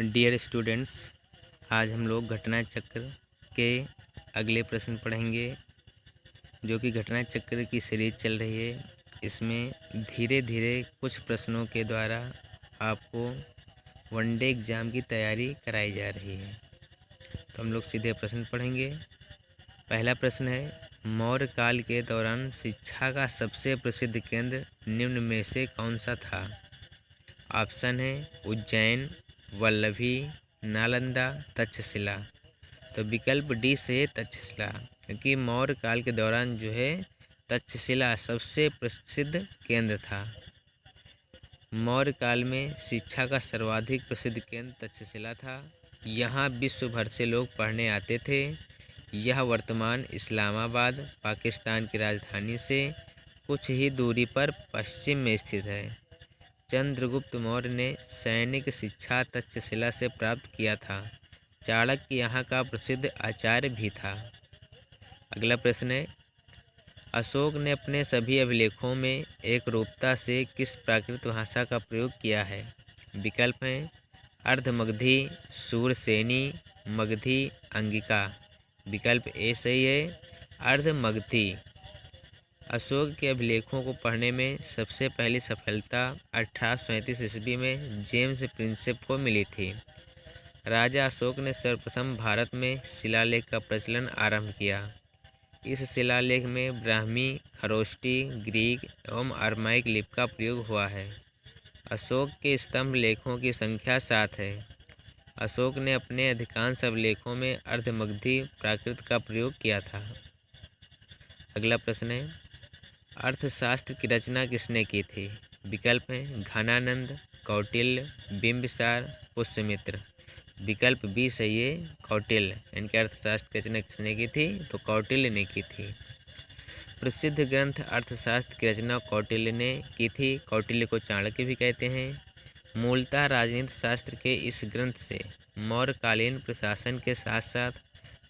Dear students, आज हम लोग घटना चक्र के अगले प्रश्न पढ़ेंगे, जो कि घटना चक्र की सीरीज चल रही है। इसमें धीरे धीरे कुछ प्रश्नों के द्वारा आपको वनडे एग्ज़ाम की तैयारी कराई जा रही है। तो हम लोग सीधे प्रश्न पढ़ेंगे। पहला प्रश्न है, मौर्य काल के दौरान शिक्षा का सबसे प्रसिद्ध केंद्र निम्न में से कौन सा था? ऑप्शन है उज्जैन, वल्लभी, नालंदा, तक्षशिला। तो विकल्प डी से तक्षशिला, क्योंकि मौर्य काल के दौरान जो है तक्षशिला सबसे प्रसिद्ध केंद्र था। मौर्य काल में शिक्षा का सर्वाधिक प्रसिद्ध केंद्र तक्षशिला था। यहाँ विश्व भर से लोग पढ़ने आते थे। यह वर्तमान इस्लामाबाद, पाकिस्तान की राजधानी से कुछ ही दूरी पर पश्चिम में स्थित है। चंद्रगुप्त मौर्य ने सैनिक शिक्षा तक्षशिला से प्राप्त किया था। चाणक्य यहाँ का प्रसिद्ध आचार्य भी था। अगला प्रश्न है, अशोक ने अपने सभी अभिलेखों में एकरूपता से किस प्राकृत भाषा का प्रयोग किया है? विकल्प हैं अर्धमगधी, शूरसेनी, मगधी, अंगिका। विकल्प ए सही है, अर्धमगधी। अशोक के अभिलेखों को पढ़ने में सबसे पहली सफलता 1837 ईस्वी में जेम्स प्रिंसेप को मिली थी। राजा अशोक ने सर्वप्रथम भारत में शिलालेख का प्रचलन आरंभ किया। इस शिलालेख में ब्राह्मी, खरोष्टी, ग्रीक एवं अरमाइक लिपि का प्रयोग हुआ है। अशोक के स्तंभ लेखों की संख्या 7 है। अशोक ने अपने अधिकांश अभिलेखों में अर्धमगधी प्राकृत का प्रयोग किया था। अगला प्रश्न है, अर्थशास्त्र की रचना किसने की थी? विकल्प हैं घनानंद, कौटिल्य, बिंबिसार, पुष्यमित्र। विकल्प बी सही है, कौटिल्य। इनके अर्थशास्त्र की रचना किसने की थी? तो कौटिल्य ने की थी। प्रसिद्ध ग्रंथ अर्थशास्त्र की रचना कौटिल्य ने की थी। कौटिल्य को चाणक्य भी कहते हैं। मूलतः राजनीति शास्त्र के इस ग्रंथ से मौर्यकालीन प्रशासन के साथ साथ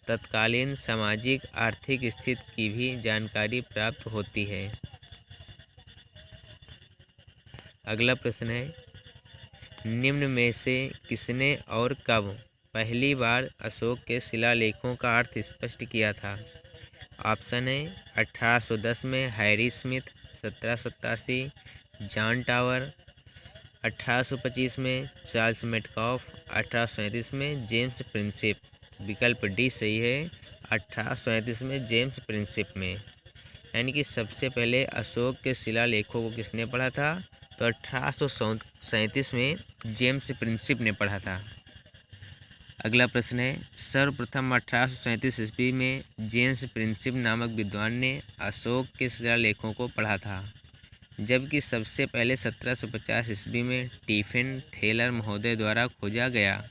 तत्कालीन सामाजिक आर्थिक स्थिति की भी जानकारी प्राप्त होती है। अगला प्रश्न है, निम्न में से किसने और कब पहली बार अशोक के शिलालेखों का अर्थ स्पष्ट किया था? ऑप्शन है 1810 में हैरी स्मिथ, 1787 जॉन टावर, 1825 में चार्ल्स मेटकॉफ, 1837 में जेम्स प्रिंसेप। विकल्प डी सही है, 1837 में जेम्स प्रिंसेप में। यानी कि सबसे पहले अशोक के शिलालेखों को किसने पढ़ा था? तो 1837 में जेम्स प्रिंसेप ने पढ़ा था। अगला प्रश्न है, सर्वप्रथम 1837 ईस्वी में जेम्स प्रिंसेप नामक विद्वान ने अशोक के शिलालेखों को पढ़ा था, जबकि सबसे पहले 1750 ईस्वी में टिफिन थेलर महोदय द्वारा खोजा गया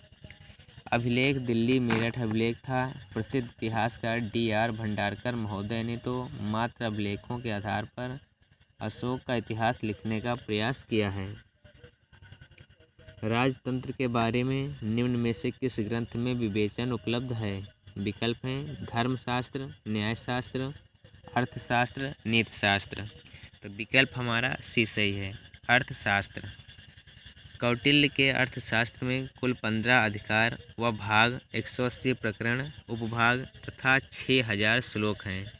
अभिलेख दिल्ली मेरठ अभिलेख था। प्रसिद्ध इतिहासकार D.R. भंडारकर महोदय ने तो मात्र अभिलेखों के आधार पर अशोक का इतिहास लिखने का प्रयास किया है। राजतंत्र के बारे में निम्न में से किस ग्रंथ में विवेचन उपलब्ध है? विकल्प हैं धर्मशास्त्र, न्यायशास्त्र, अर्थशास्त्र, नीतिशास्त्र। तो विकल्प हमारा सी सही है, अर्थशास्त्र। कौटिल्य के अर्थशास्त्र में कुल 15 अधिकार व भाग, 180 प्रकरण, उपभाग तथा 6000 श्लोक हैं।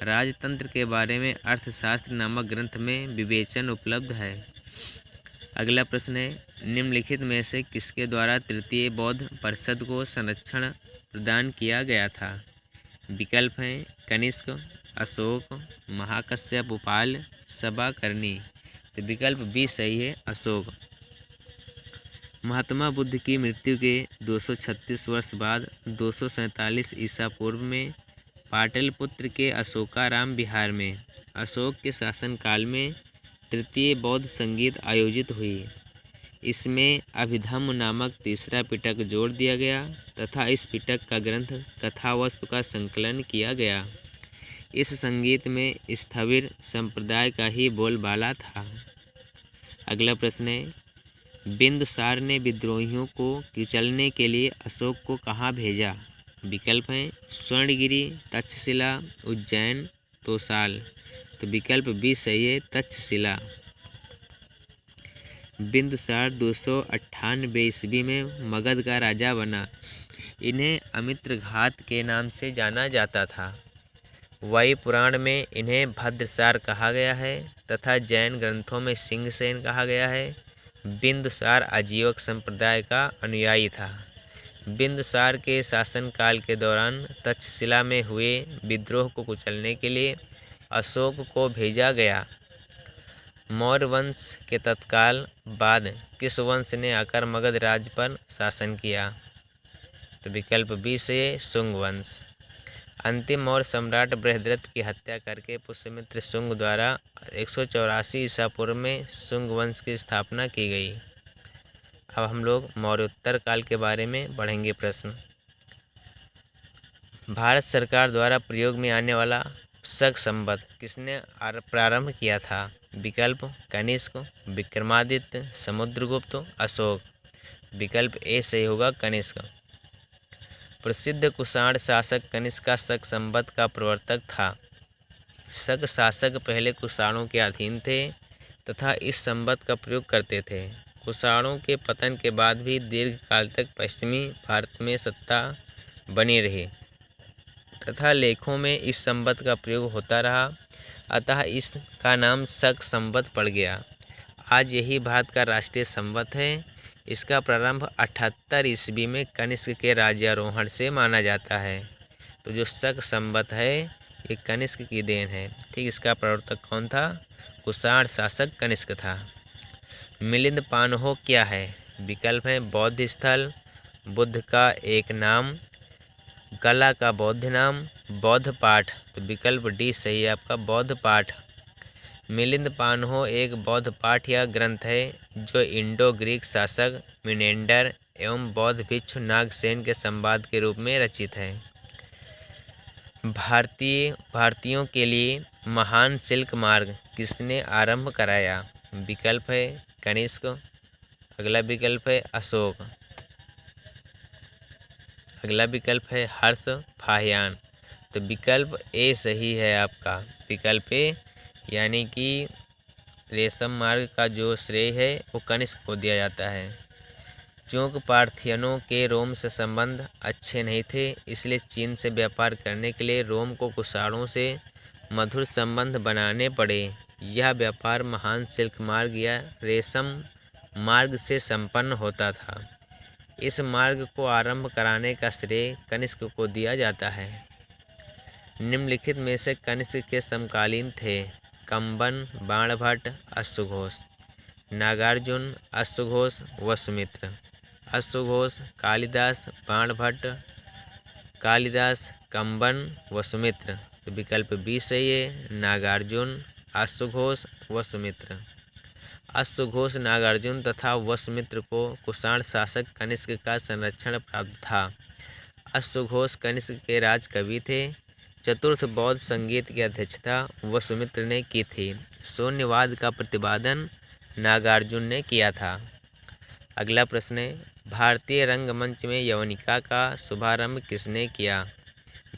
राजतंत्र के बारे में अर्थशास्त्र नामक ग्रंथ में विवेचन उपलब्ध है। अगला प्रश्न है, निम्नलिखित में से किसके द्वारा तृतीय बौद्ध परिषद को संरक्षण प्रदान किया गया था? विकल्प हैं कनिष्क, अशोक, महाकश्यप उपाल, सभाकर्णी। तो विकल्प बी सही है, अशोक। महात्मा बुद्ध की मृत्यु के 236 वर्ष बाद 247 ईसा पूर्व में पाटलिपुत्र के अशोकाराम विहार में अशोक के शासनकाल में तृतीय बौद्ध संगीत आयोजित हुई। इसमें अभिधम्म नामक तीसरा पिटक जोड़ दिया गया तथा इस पिटक का ग्रंथ कथावस्तु का संकलन किया गया। इस संगीत में स्थविर संप्रदाय का ही बोलबाला था। अगला प्रश्न है, बिंदुसार ने विद्रोहियों को कुचलने के लिए अशोक को कहाँ भेजा? विकल्प हैं स्वर्णगिरी, तक्षशिला, उज्जैन, तोसाल। तो विकल्प बी सही है, तक्षशिला। बिंदुसार 298 ईस्वी में मगध का राजा बना। इन्हें अमित्रघात के नाम से जाना जाता था। वायु पुराण में इन्हें भद्रसार कहा गया है तथा जैन ग्रंथों में सिंहसेन कहा गया है। बिंदुसार आजीवक संप्रदाय का अनुयायी था। बिंदुसार के शासनकाल के दौरान तक्षशिला में हुए विद्रोह को कुचलने के लिए अशोक को भेजा गया। मौर्य वंश के तत्काल बाद किस वंश ने आकर मगध राज्य पर शासन किया? तो विकल्प बी से शुंग वंश। अंतिम मौर्य सम्राट बृहद्रथ की हत्या करके पुष्यमित्र शुंग द्वारा 184 ईसा पूर्व में शुंग वंश की स्थापना की गई। अब हम लोग मौर्योत्तर काल के बारे में पढ़ेंगे प्रश्न। भारत सरकार द्वारा प्रयोग में आने वाला शक संवत किसने प्रारंभ किया था? विकल्प कनिष्क, विक्रमादित्य, समुद्रगुप्त, अशोक। विकल्प ए सही होगा कनिष्क। प्रसिद्ध कुषाण शासक कनिष्क का शक संवत का प्रवर्तक था। शक शासक पहले कुषाणों के अधीन थे तथा इस संवत का प्रयोग करते थे। कुषाणों के पतन के बाद भी दीर्घकाल तक पश्चिमी भारत में सत्ता बनी रही तथा लेखों में इस संवत का प्रयोग होता रहा, अतः इसका नाम शक संवत पड़ गया। आज यही भारत का राष्ट्रीय संवत है। इसका प्रारंभ 78 ईस्वी में कनिष्क के राज्यारोहण से माना जाता है। तो जो शक संवत है ये कनिष्क की देन है। ठीक, इसका प्रवर्तक कौन था? कुषाण शासक कनिष्क था। मिलिंद पानहो क्या है? विकल्प है बौद्ध स्थल, बुद्ध का एक नाम, कला का बौद्ध नाम, बौद्ध पाठ। तो विकल्प डी सही है आपका, बौद्ध पाठ। मिलिंद पानहो एक बौद्ध पाठ या ग्रंथ है जो इंडो ग्रीक शासक मिनेंडर एवं बौद्ध भिक्षु नागसेन के संवाद के रूप में रचित है। भारतीयों के लिए महान सिल्क मार्ग किसने आरंभ कराया? विकल्प है कनिष्क, अगला विकल्प है अशोक, अगला विकल्प है हर्ष फाहियान। तो विकल्प ए सही है आपका, विकल्प ए, यानी कि रेशम मार्ग का जो श्रेय है वो कनिष्क को दिया जाता है। चूँकि पार्थियनों के रोम से संबंध अच्छे नहीं थे, इसलिए चीन से व्यापार करने के लिए रोम को कुषाणों से मधुर संबंध बनाने पड़े। यह व्यापार महान सिल्क मार्ग या रेशम मार्ग से संपन्न होता था। इस मार्ग को आरंभ कराने का श्रेय कनिष्क को दिया जाता है। निम्नलिखित में से कनिष्क के समकालीन थे? कंबन, बाणभट्ट, अश्वघोष। नागार्जुन, अश्वघोष, वसुमित्र। अश्वघोष, कालिदास, बाणभट्ट, कालिदास, कंबन, वसुमित्र। तो विकल्प बी सही है, नागार्जुन, अश्वघोष, वसुमित्र। अश्वघोष, नागार्जुन तथा वसुमित्र को कुषाण शासक कनिष्क का संरक्षण प्राप्त था। अश्वघोष कनिष्क के राज कवि थे। चतुर्थ बौद्ध संगीत की अध्यक्षता वसुमित्र ने की थी। शून्यवाद का प्रतिपादन नागार्जुन ने किया था। अगला प्रश्न है, भारतीय रंगमंच में यवनिका का शुभारंभ किसने किया?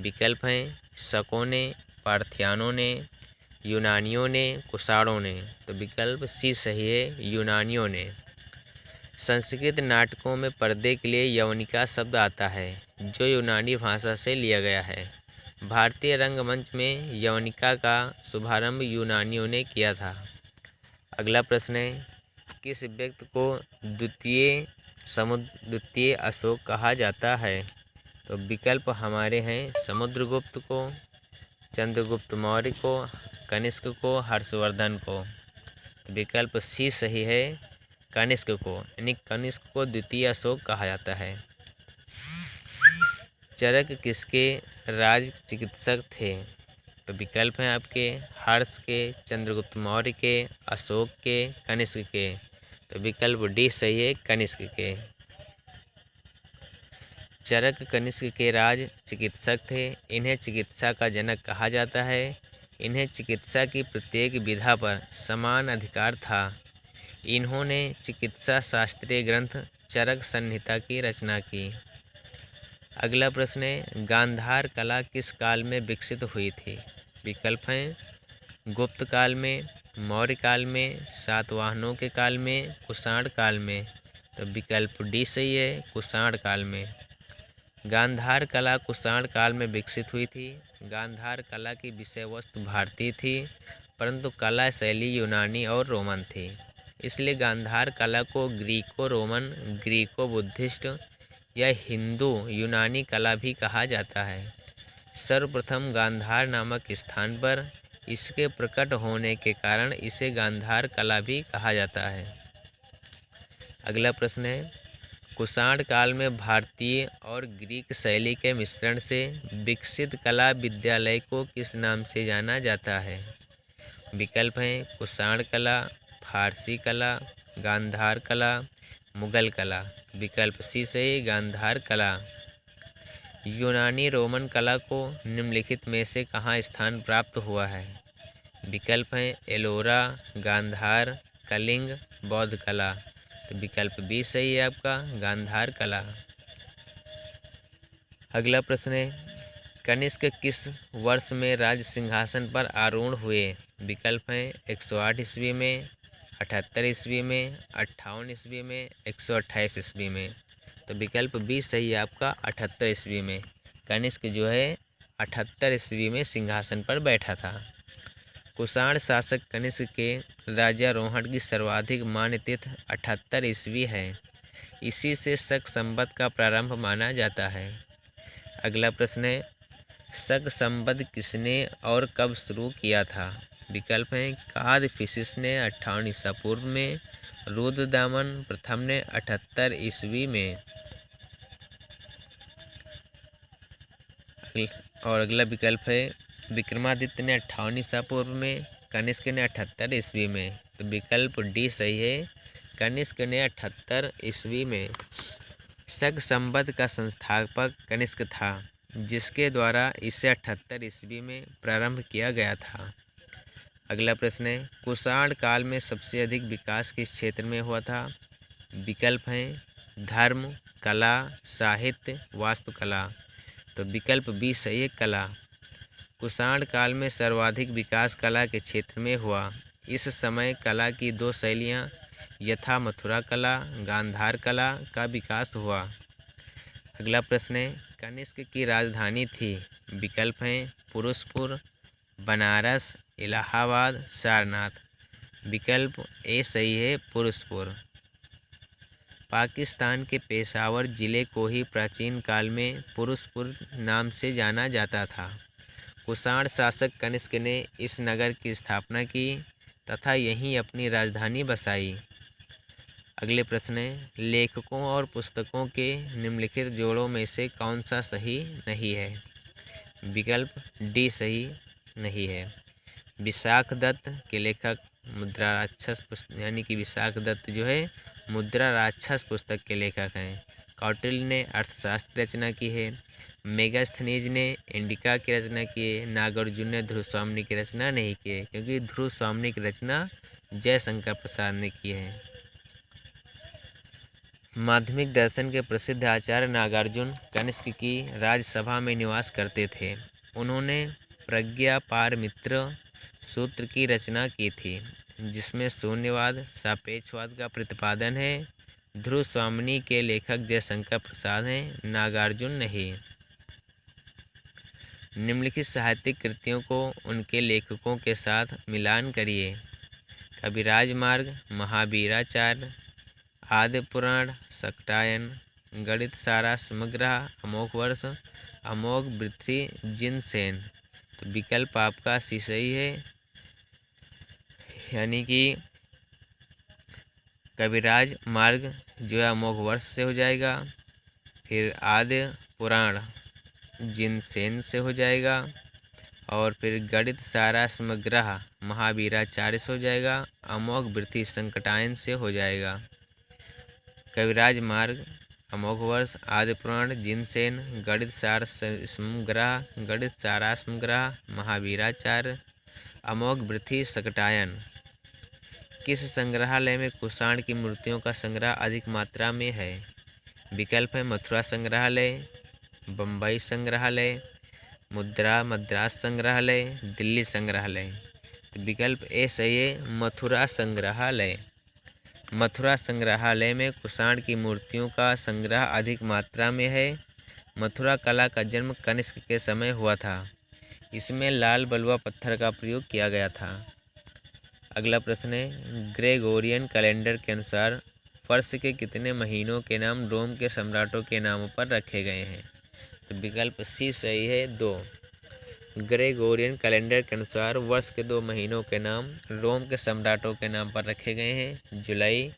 विकल्प हैं शकों ने, पार्थियानों ने, यूनानियों ने, कुषाणों ने। तो विकल्प सी सही है, यूनानियों ने। संस्कृत नाटकों में पर्दे के लिए यवनिका शब्द आता है जो यूनानी भाषा से लिया गया है। भारतीय रंगमंच में यवनिका का शुभारंभ यूनानियों ने किया था। अगला प्रश्न है, किस व्यक्ति को द्वितीय अशोक कहा जाता है? तो विकल्प हमारे हैं समुद्रगुप्त को, चंद्रगुप्त मौर्य को, कनिष्क को, हर्षवर्धन को। तो विकल्प सी सही है, कनिष्क को, यानी कनिष्क को द्वितीय अशोक कहा जाता है। चरक किसके राज चिकित्सक थे? तो विकल्प हैं आपके हर्ष के, चंद्रगुप्त मौर्य के, अशोक के, कनिष्क के। तो विकल्प डी सही है, कनिष्क के। चरक कनिष्क के राज चिकित्सक थे। इन्हें चिकित्सा का जनक कहा जाता है। इन्हें चिकित्सा की प्रत्येक विधा पर समान अधिकार था। इन्होंने चिकित्सा शास्त्रीय ग्रंथ चरक संहिता की रचना की। अगला प्रश्न है, गांधार कला किस काल में विकसित हुई थी? विकल्प हैं गुप्त काल में, मौर्य काल में, सातवाहनों के काल में, कुषाण काल में। तो विकल्प डी सही है, कुषाण काल में। गांधार कला कुषाण काल में विकसित हुई थी। गांधार कला की विषय वस्तु भारतीय थी, परंतु कला शैली यूनानी और रोमन थी। इसलिए गांधार कला को ग्रीको रोमन, ग्रीको बुद्धिस्ट या हिंदू यूनानी कला भी कहा जाता है। सर्वप्रथम गांधार नामक स्थान पर इसके प्रकट होने के कारण इसे गांधार कला भी कहा जाता है। अगला प्रश्न है, कुषाण काल में भारतीय और ग्रीक शैली के मिश्रण से विकसित कला विद्यालय को किस नाम से जाना जाता है? विकल्प हैं कुषाण कला, फारसी कला, गांधार कला, मुगल कला। विकल्प सी सही, गांधार कला। यूनानी रोमन कला को निम्नलिखित में से कहाँ स्थान प्राप्त हुआ है? विकल्प हैं एलोरा, गांधार, कलिंग, बौद्ध कला। तो विकल्प बी सही है आपका, गांधार कला। अगला प्रश्न है, कनिष्क किस वर्ष में राज सिंहासन पर आरूढ़ हुए? विकल्प हैं 108 ईस्वी में, 78 ईस्वी में, 58 ईस्वी में, 128 ईस्वी में। तो विकल्प बी सही है आपका, 78 ईस्वी में। कनिष्क जो है 78 ईस्वी में सिंहासन पर बैठा था। कुषाण शासक कनिष्क के राज्यारोहण की सर्वाधिक मान्य तिथि 78 ईस्वी है। इसी से शक संवत का प्रारंभ माना जाता है। अगला प्रश्न है, शक संवत किसने और कब शुरू किया था? विकल्प हैं कादफिसिस ने 58 ईसा पूर्व में, रुद्रदामन प्रथम ने 78 ईस्वी में। और अगला विकल्प है विक्रमादित्य ने 58 ईसा पूर्व में, कनिष्क ने 78 ईस्वी में। तो विकल्प डी सही है, कनिष्क ने 78 ईस्वी में। शक संवत का संस्थापक कनिष्क था, जिसके द्वारा इसे 78 ईस्वी में प्रारंभ किया गया था। अगला प्रश्न है, कुषाण काल में सबसे अधिक विकास किस क्षेत्र में हुआ था? विकल्प हैं धर्म, कला, साहित्य, वास्तुकला। तो विकल्प बी सही है, कला। कुषाण काल में सर्वाधिक विकास कला के क्षेत्र में हुआ। इस समय कला की दो शैलियाँ यथा मथुरा कला, गांधार कला का विकास हुआ। अगला प्रश्न है, कनिष्क की राजधानी थी। विकल्प हैं पुरुषपुर, बनारस, इलाहाबाद, सारनाथ। विकल्प ए सही है, पुरुषपुर। पाकिस्तान के पेशावर जिले को ही प्राचीन काल में पुरुषपुर नाम से जाना जाता था। कुषाण शासक कनिष्क ने इस नगर की स्थापना की तथा यहीं अपनी राजधानी बसाई। अगले प्रश्न है, लेखकों और पुस्तकों के निम्नलिखित जोड़ों में से कौन सा सही नहीं है? विकल्प डी सही नहीं है। विशाख दत्त के लेखक मुद्रा राक्षस पुस्तक, यानी कि विशाख दत्त जो है मुद्रा राक्षस पुस्तक के लेखक हैं। कौटिल्य ने अर्थशास्त्र की रचना की है। मेगास्थनीज ने इंडिका की रचना की है। नागार्जुन ने ध्रुवस्वामिनी की रचना नहीं की है, क्योंकि ध्रुवस्वामिनी की रचना जयशंकर प्रसाद ने की है। माध्यमिक दर्शन के प्रसिद्ध आचार्य नागार्जुन कनिष्क की राजसभा में निवास करते थे। उन्होंने प्रज्ञापारमित्र सूत्र की रचना की थी, जिसमें शून्यवाद, सापेक्षवाद का प्रतिपादन है। ध्रुवस्वामिनी के लेखक जयशंकर प्रसाद हैं, नागार्जुन नहीं। निम्नलिखित साहित्यिक कृतियों को उनके लेखकों के साथ मिलान करिए। कविराज मार्ग, महावीराचार्य, आद्य पुराण, शाकटायन, गणित सारा समग्र, अमोघ वर्ष, अमोघ वृद्धि, जिनसेन। तो विकल्प आपका सी सही है, यानी कि कविराज मार्ग जो है अमोघ वर्ष से हो जाएगा, फिर आद्य पुराण जिनसेन से हो जाएगा, और फिर गणित सारा समग्र महावीराचार्य से हो जाएगा, अमोघ वृद्धि शाकटायन से हो जाएगा। कविराज मार्ग, अमोघ वर्ष, आद्य पुराण, जिनसेन, गणित सार समग्र, गणित सारा समग्र, महावीराचार्य, अमोघ वृद्धि शाकटायन। किस संग्रहालय में कुषाण की मूर्तियों का संग्रह अधिक मात्रा में है? विकल्प है मथुरा संग्रहालय, बम्बई संग्रहालय, मद्रास संग्रहालय, दिल्ली संग्रहालय। तो विकल्प ए सही है, मथुरा संग्रहालय। मथुरा संग्रहालय में कुषाण की मूर्तियों का संग्रह अधिक मात्रा में है। मथुरा कला का जन्म कनिष्क के समय हुआ था। इसमें लाल बलुआ पत्थर का प्रयोग किया गया था। अगला प्रश्न है, ग्रेगोरियन कैलेंडर के अनुसार वर्ष के कितने महीनों के नाम रोम के सम्राटों के नामों पर रखे गए हैं? तो विकल्प सी सही है, 2। ग्रेगोरियन कैलेंडर के अनुसार वर्ष के 2 महीनों के नाम रोम के सम्राटों के नाम पर रखे गए हैं। जुलाई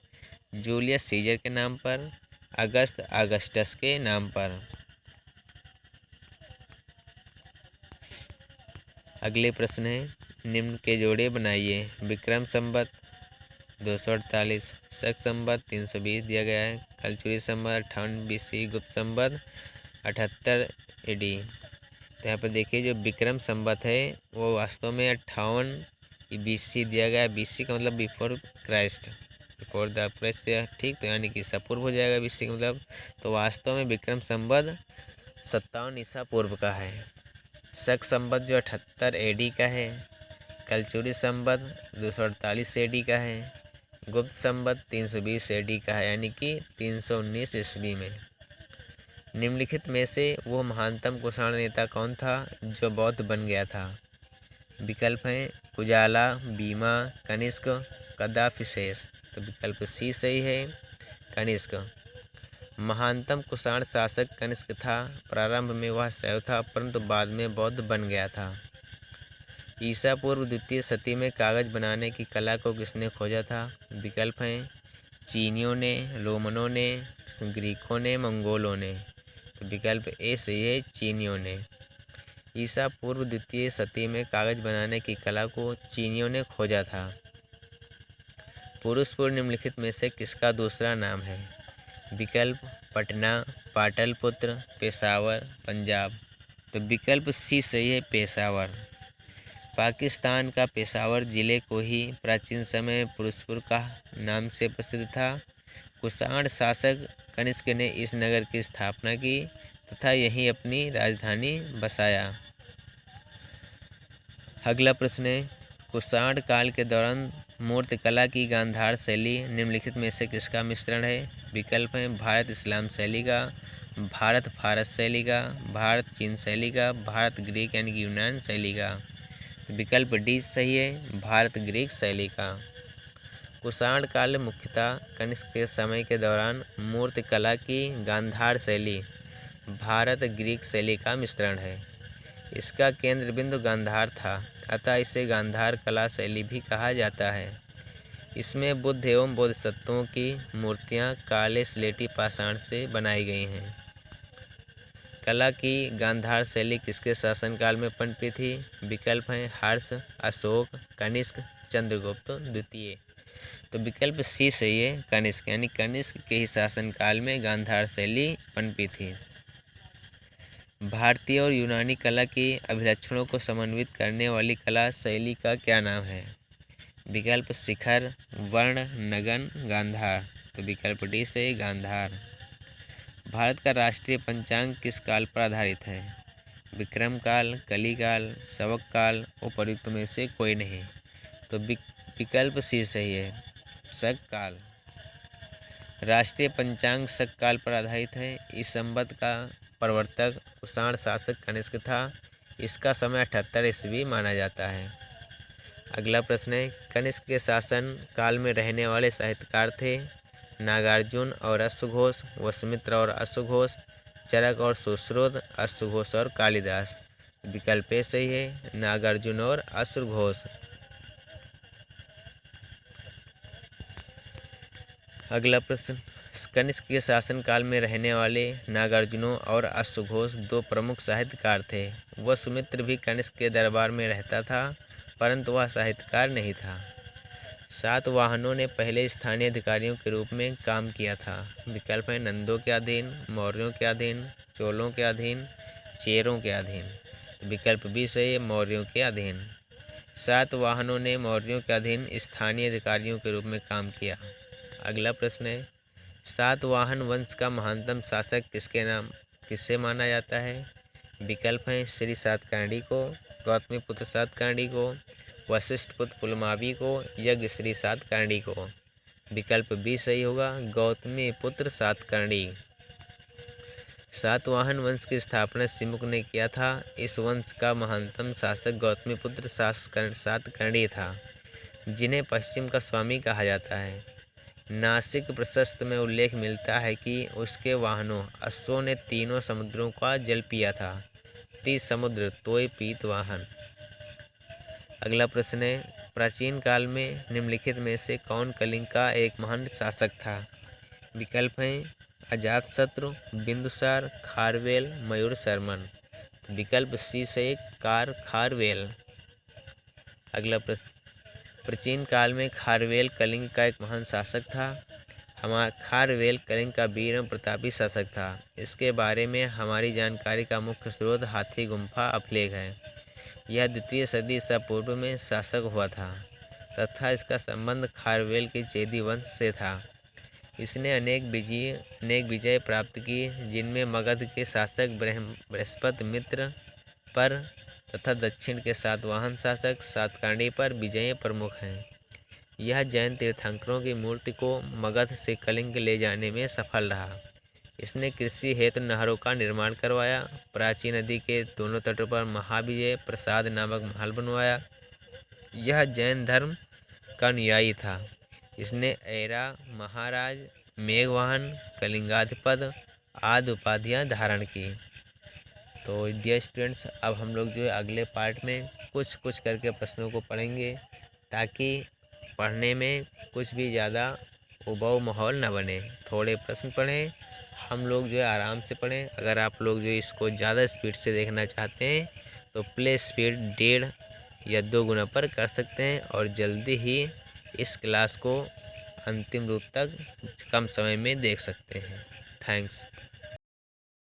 जूलियस सीजर के नाम पर, अगस्त अगस्टस के नाम पर। अगले प्रश्न है, निम्न के जोड़े बनाइए। विक्रम संवत 248, शक संवत 320 दिया गया है, कलचुरी संवत 58 BC, गुप्त संवत 78 AD। तो यहाँ पर देखिए जो विक्रम संवत है वो वास्तव में 58 BC दिया गया है। BC का मतलब before Christ, before the Christ, ठीक। तो यानी कि ईसा पूर्व हो जाएगा BC का मतलब। तो वास्तव में विक्रम संवत 57 ईसा पूर्व का है। शक संवत जो 78 AD का है, कलचुरी संवत 248 AD का है, गुप्त संवत 320 AD का है, यानी कि 319 ईस्वी में। निम्नलिखित में से वो महानतम कुषाण नेता कौन था जो बौद्ध बन गया था? विकल्प हैं कुजाला, बीमा, कनिष्क, कदाफिसेस। तो विकल्प सी सही है, कनिष्क। महानतम कुषाण शासक कनिष्क था। प्रारंभ में वह शैव था परंतु बाद में बौद्ध बन गया था। ईसा पूर्व द्वितीय शती में कागज बनाने की कला को किसने खोजा था? विकल्प हैं चीनियों ने, रोमनों ने, ग्रीकों ने, मंगोलों ने। तो विकल्प ए सही है, चीनियों ने। ईसा पूर्व द्वितीय शती में कागज बनाने की कला को चीनियों ने खोजा था। पुरुषपुर निम्नलिखित में से किसका दूसरा नाम है? विकल्प पटना, पाटलिपुत्र, पेशावर, पंजाब। तो विकल्प सी सही है, पेशावर। पाकिस्तान का पेशावर जिले को ही प्राचीन समय में पुरुषपुर का नाम से प्रसिद्ध था। कुषाण शासक कनिष्क ने इस नगर की स्थापना की तथा यहीं अपनी राजधानी बसाया। अगला प्रश्न है, कुषाण काल के दौरान मूर्तिकला की गांधार शैली निम्नलिखित में से किसका मिश्रण है? विकल्प हैं भारत इस्लाम शैली का, भारत फारस शैली का, भारत चीन शैली का, भारत ग्रीक यानी कि यूनान शैली का। विकल्प डी सही है, भारत ग्रीक शैली का। कुषाण काल मुख्यतः कनिष्क के समय के दौरान मूर्तिकला की गांधार शैली भारत ग्रीक शैली का मिश्रण है। इसका केंद्र बिंदु गांधार था, अतः इसे गांधार कला शैली भी कहा जाता है। इसमें बुद्ध एवं बोधिसत्वों की मूर्तियां काले स्लेटी पाषाण से बनाई गई हैं। कला की गांधार शैली किसके शासनकाल में पनपी थी? विकल्प हैं हर्ष, अशोक, कनिष्क, चंद्रगुप्त द्वितीय। तो विकल्प सी सही है, कनिष्क, यानी कनिष्क के ही शासनकाल में गांधार शैली पनपी थी। भारतीय और यूनानी कला के अभिलक्षणों को समन्वित करने वाली कला शैली का क्या नाम है? विकल्प शिखर, वर्ण, नगन, गांधार। तो विकल्प डी से गांधार। भारत का राष्ट्रीय पंचांग किस काल पर आधारित है? विक्रम काल, कली काल, शवक काल, उपर्युक्त में से कोई नहीं। तो विकल्प सी सही है, शक काल। राष्ट्रीय पंचांग शक काल पर आधारित है। इस संवत का प्रवर्तक कुषाण शासक कनिष्क था। इसका समय 78 ईस्वी माना जाता है। अगला प्रश्न है, कनिष्क के शासन काल में रहने वाले साहित्यकार थे? नागार्जुन और अश्वघोष, वसुमित्र और अश्वघोष, चरक और सुश्रुत, अश्वघोष और कालिदास। विकल्प ए सही है, नागार्जुन और अश्वघोष। अगला प्रश्न, कनिष्क के शासनकाल में रहने वाले नागार्जुनों और अश्वघोष दो प्रमुख साहित्यकार थे। वसुमित्र भी कनिष्क के दरबार में रहता था परंतु वह साहित्यकार नहीं था। सातवाहनों ने पहले स्थानीय अधिकारियों के रूप में काम किया था। विकल्प है नंदों के अधीन, मौर्यों के अधीन, चोलों के अधीन, चेरों के अधीन। विकल्प बी सही है, मौर्यों के अधीन। सातवाहनों ने मौर्यों के अधीन स्थानीय अधिकारियों के रूप में काम किया। अगला प्रश्न है, सातवाहन वंश का महानतम शासक किससे माना जाता है? विकल्प हैं श्री सातकर्णी को, गौतमीपुत्र सातकर्णी को, वशिष्ठ पुत्र पुलमावी को, यज्ञश्री सातकर्णी को। विकल्प बी सही होगा, गौतमी पुत्र सातकर्णी। सातवाहन वंश की स्थापना सिमुक ने किया था। इस वंश का महानतम शासक गौतमी पुत्र सातकर्णी था, जिन्हें पश्चिम का स्वामी कहा जाता है। नासिक प्रशस्त में उल्लेख मिलता है कि उसके वाहनों अश्वों ने तीनों समुद्रों का जल पिया था। 30 समुद्र तोय पीत वाहन। अगला प्रश्न है, प्राचीन काल में निम्नलिखित में से कौन कलिंग का एक महान शासक था? विकल्प हैं अजातशत्रु, बिंदुसार, खारवेल, मयूर शर्मन। विकल्प सी से खारवेल। अगला प्रश्न, प्राचीन काल में खारवेल कलिंग का एक महान शासक था। खारवेल कलिंग का वीर एवं प्रतापी शासक था। इसके बारे में हमारी जानकारी का मुख्य स्रोत हाथी गुम्फा अभिलेख है। यह 2वीं सदी ईसा पूर्व में शासक हुआ था तथा इसका संबंध खारवेल के चेदी वंश से था। इसने अनेक विजय प्राप्त की, जिनमें मगध के शासक बृहस्पति मित्र पर तथा दक्षिण के सातवाहन शासक सातकर्णी पर विजय प्रमुख हैं। यह जैन तीर्थंकरों की मूर्ति को मगध से कलिंग ले जाने में सफल रहा। इसने कृषि हेतु नहरों का निर्माण करवाया। प्राचीन नदी के दोनों तटों पर महाविजय प्रसाद नामक महल बनवाया। यह जैन धर्म का अनुयायी था। इसने ऐरा, महाराज, मेघवाहन, कलिंगाधिपति आदि उपाधियां धारण की। तो डियर स्टूडेंट्स, अब हम लोग जो है अगले पार्ट में कुछ कुछ करके प्रश्नों को पढ़ेंगे, ताकि पढ़ने में कुछ भी ज़्यादा उबाऊ माहौल न बने। थोड़े प्रश्न पढ़ें, हम लोग जो है आराम से पढ़ें। अगर आप लोग जो इसको ज़्यादा स्पीड से देखना चाहते हैं तो प्ले स्पीड 1.5 या 2 गुना पर कर सकते हैं और जल्दी ही इस क्लास को अंतिम रूप तक कम समय में देख सकते हैं। थैंक्स।